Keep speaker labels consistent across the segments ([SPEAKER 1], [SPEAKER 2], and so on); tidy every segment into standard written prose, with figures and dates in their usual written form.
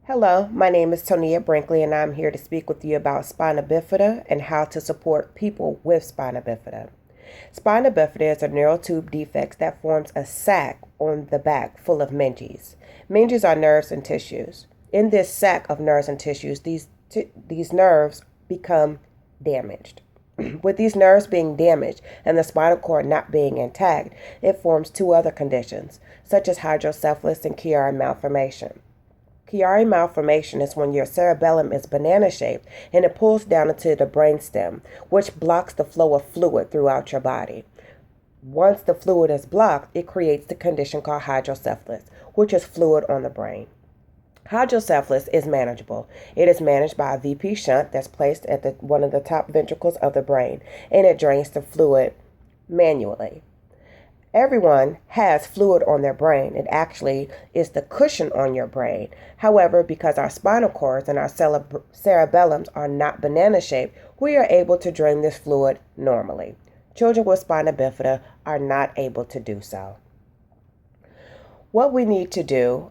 [SPEAKER 1] Hello, my name is Tonia Brinkley, and I'm here to speak with you about spina bifida and how to support people with spina bifida. Spina bifida is a neural tube defect that forms a sac on the back full of meninges. Meninges are nerves and tissues. In this sac of nerves and tissues, these nerves become damaged. With these nerves being damaged and the spinal cord not being intact, it forms two other conditions, such as hydrocephalus and Chiari malformation. Chiari malformation is when your cerebellum is banana-shaped and it pulls down into the brainstem, which blocks the flow of fluid throughout your body. Once the fluid is blocked, it creates the condition called hydrocephalus, which is fluid on the brain. Hydrocephalus is manageable. It is managed by a VP shunt that's placed at one of the top ventricles of the brain, and it drains the fluid manually. Everyone has fluid on their brain. It actually is the cushion on your brain. However, because our spinal cords and our cerebellums are not banana shaped, we are able to drain this fluid normally. Children with spina bifida are not able to do so. What we need to do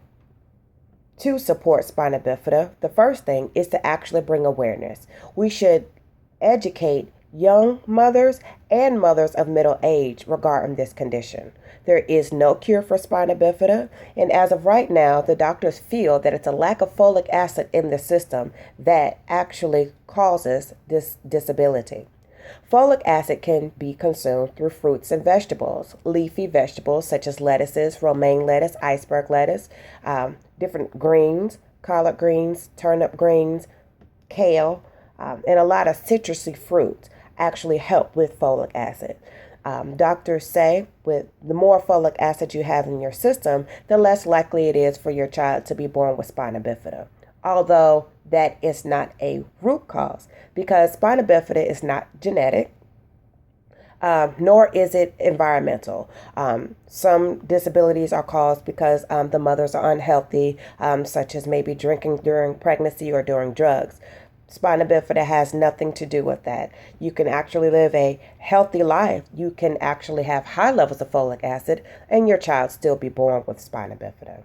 [SPEAKER 1] to support spina bifida, the first thing is to actually bring awareness. We should educate young mothers and mothers of middle age regarding this condition. There is no cure for spina bifida, and as of right now, the doctors feel that it's a lack of folic acid in the system that actually causes this disability. Folic acid can be consumed through fruits and vegetables, leafy vegetables such as lettuces, romaine lettuce, iceberg lettuce, different greens, collard greens, turnip greens, kale, and a lot of citrusy fruits actually help with folic acid. Doctors say with the more folic acid you have in your system, the less likely it is for your child to be born with spina bifida. Although that is not a root cause, because spina bifida is not genetic, nor is it environmental. Some disabilities are caused because the mothers are unhealthy, such as maybe drinking during pregnancy or during drugs. Spina bifida has nothing to do with that. You can actually live a healthy life. You can actually have high levels of folic acid and your child still be born with spina bifida.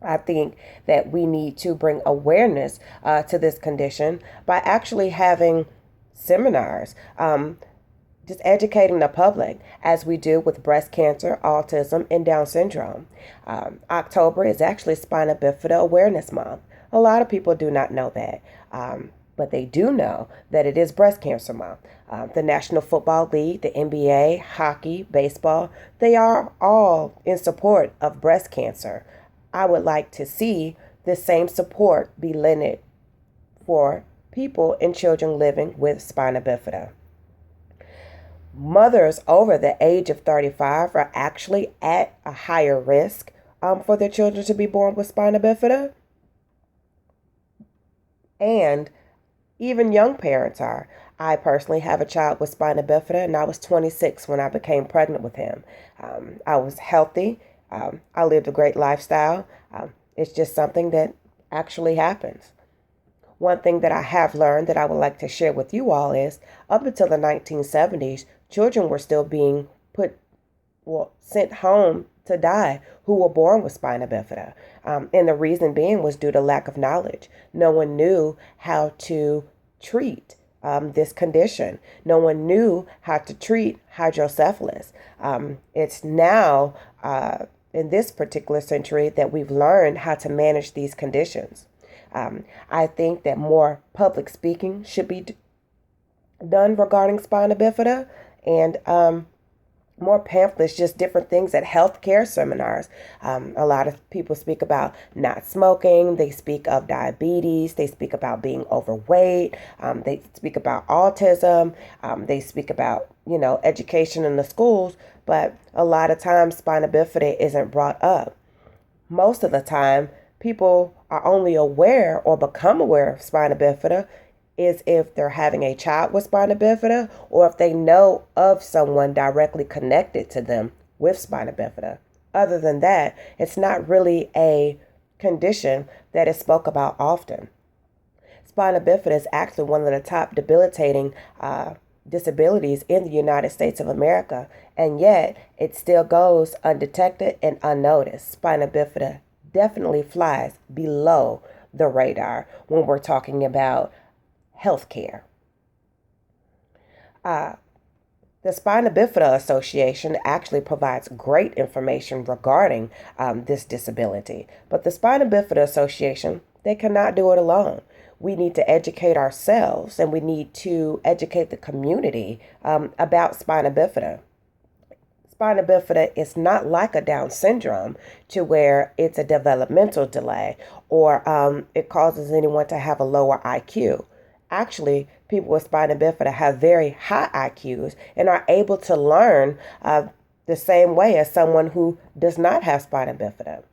[SPEAKER 1] I think that we need to bring awareness to this condition by actually having seminars, just educating the public as we do with breast cancer, autism, and Down syndrome. October is actually Spina Bifida Awareness Month. A lot of people do not know that. But they do know that it is Breast Cancer Month. The National Football League, the NBA, hockey, baseball, they are all in support of breast cancer. I would like to see the same support be lended for people and children living with spina bifida. Mothers over the age of 35 are actually at a higher risk for their children to be born with spina bifida. And even young parents are. I personally have a child with spina bifida, and I was 26 when I became pregnant with him. I was healthy. I lived a great lifestyle. It's just something that actually happens. One thing that I have learned that I would like to share with you all is up until the 1970s, children were still being sent home to die who were born with spina bifida. And the reason being was due to lack of knowledge. No one knew how to treat this condition. No one knew how to treat hydrocephalus. It's now in this particular century that we've learned how to manage these conditions. I think that more public speaking should be done regarding spina bifida, and more pamphlets, just different things at healthcare seminars. A lot of people speak about not smoking. They speak of diabetes. They speak about being overweight. They speak about autism. They speak about, education in the schools. But a lot of times spina bifida isn't brought up. Most of the time, people are only aware or become aware of spina bifida is if they're having a child with spina bifida or if they know of someone directly connected to them with spina bifida. Other than that, it's not really a condition that is spoke about often. Spina bifida is actually one of the top debilitating disabilities in the United States of America, and yet it still goes undetected and unnoticed. Spina bifida definitely flies below the radar when we're talking about healthcare. The Spina Bifida Association actually provides great information regarding this disability, but the Spina Bifida Association, they cannot do it alone. We need to educate ourselves, and we need to educate the community about spina bifida. Spina bifida is not like a Down syndrome to where it's a developmental delay or it causes anyone to have a lower IQ. Actually, people with spina bifida have very high IQs and are able to learn the same way as someone who does not have spina bifida.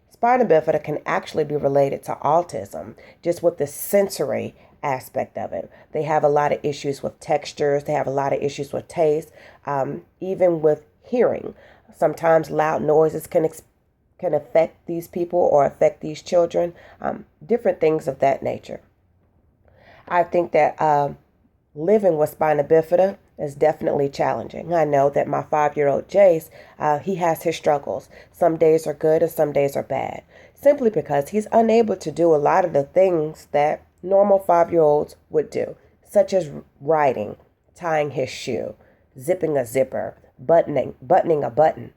[SPEAKER 1] Spina bifida can actually be related to autism, just with the sensory aspect of it. They have a lot of issues with textures. They have a lot of issues with taste, even with hearing. Sometimes loud noises can affect these people or affect these children, different things of that nature. I think that living with spina bifida is definitely challenging. I know that my 5-year-old Jace, he has his struggles. Some days are good and some days are bad, simply because he's unable to do a lot of the things that normal 5-year-olds would do, such as writing, tying his shoe, zipping a zipper, buttoning a button.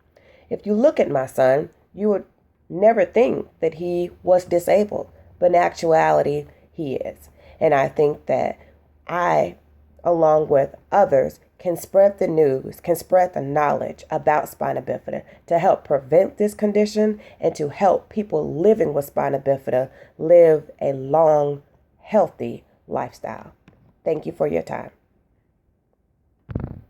[SPEAKER 1] If you look at my son, you would never think that he was disabled, but in actuality, he is. And I think that I, along with others, can spread the news, can spread the knowledge about spina bifida to help prevent this condition and to help people living with spina bifida live a long, healthy lifestyle. Thank you for your time.